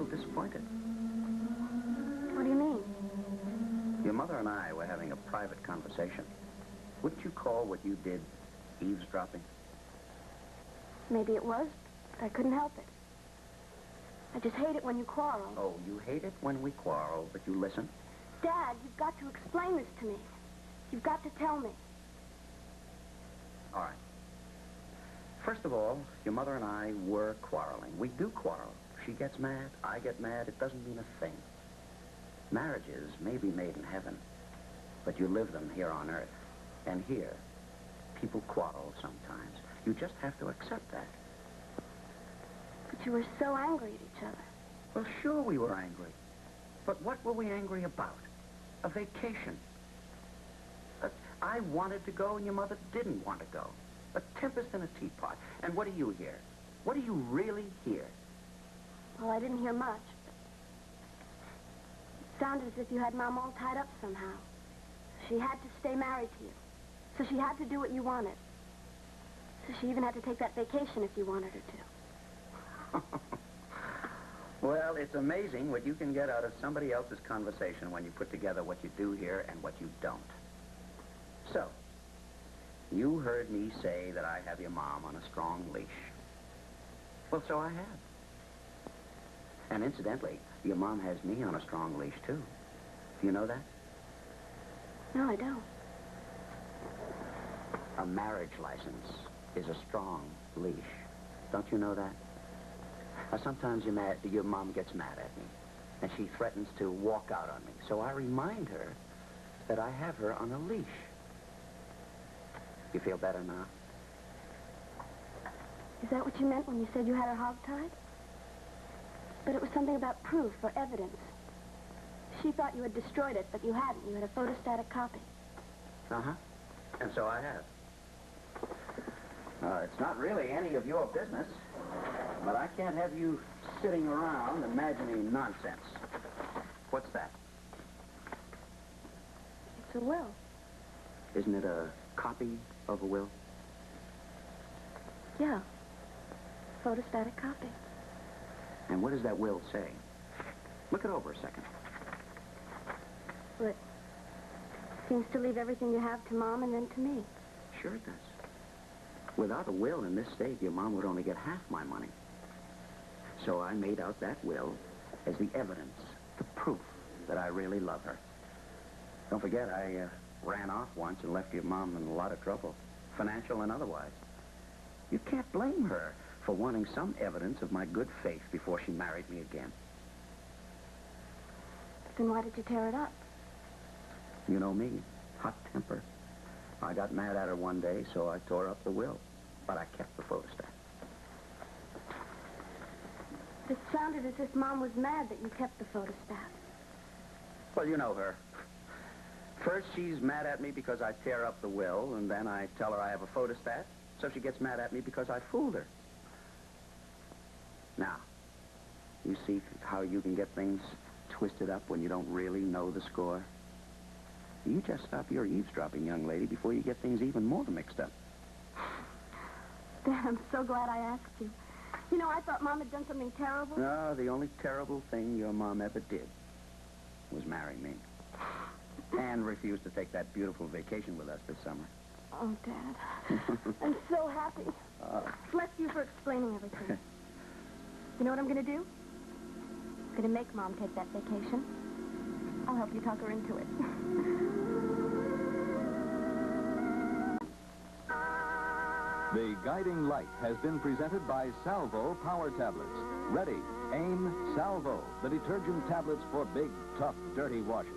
little disappointed. What do you mean? Your mother and I were having a private conversation. Wouldn't you call what you did eavesdropping? Maybe it was, but I couldn't help it. I just hate it when you quarrel. Oh, you hate it when we quarrel, but you listen? Dad, you've got to explain this to me. You've got to tell me. All right. First of all, your mother and I were quarreling. We do quarrel. She gets mad, I get mad. It doesn't mean a thing. Marriages may be made in heaven, but you live them here on earth. And here, people quarrel sometimes. You just have to accept that. But you were so angry at each other. Well, sure we were angry. But what were we angry about? A vacation. I wanted to go and your mother didn't want to go. A tempest in a teapot. And what do you hear? What do you really hear? Well, I didn't hear much. It sounded as if you had Mom all tied up somehow. She had to stay married to you. So she had to do what you wanted. So she even had to take that vacation if you wanted her to. Well, it's amazing what you can get out of somebody else's conversation when you put together what you do here and what you don't. So, you heard me say that I have your mom on a strong leash. Well, so I have. And incidentally, your mom has me on a strong leash, too. Do you know that? No, I don't. A marriage license is a strong leash. Don't you know that? Sometimes your mom gets mad at me, and she threatens to walk out on me. So I remind her that I have her on a leash. You feel better now? Is that what you meant when you said you had her hogtied? But it was something about proof or evidence. She thought you had destroyed it, but you hadn't. You had a photostatic copy. Uh-huh. And so I have. It's not really any of your business, but I can't have you sitting around imagining nonsense. What's that? It's a will. Isn't it a copy of a will? Yeah. Photostatic copy. And what does that will say? Look it over a second. Well, it seems to leave everything you have to Mom and then to me. Sure it does. Without a will in this state, your mom would only get half my money. So I made out that will as the evidence, the proof that I really love her. Don't forget, I ran off once and left your mom in a lot of trouble, financial and otherwise. You can't blame her for wanting some evidence of my good faith before she married me again. Then why did you tear it up? You know me, hot temper. I got mad at her one day, so I tore up the will. But I kept the photostat. It sounded as if Mom was mad that you kept the photostat. Well, you know her. First, she's mad at me because I tear up the will, and then I tell her I have a photostat, so she gets mad at me because I fooled her. Now, you see how you can get things twisted up when you don't really know the score? You just stop your eavesdropping, young lady, before you get things even more mixed up. Dad, I'm so glad I asked you. You know, I thought Mom had done something terrible. No, the only terrible thing your mom ever did was marry me. And refuse to take that beautiful vacation with us this summer. Oh, Dad. I'm so happy. Bless you for explaining everything. You know what I'm going to do? I'm going to make Mom take that vacation. I'll help you talk her into it. The Guiding Light has been presented by Salvo Power Tablets. Ready, aim, Salvo, the detergent tablets for big, tough, dirty washing.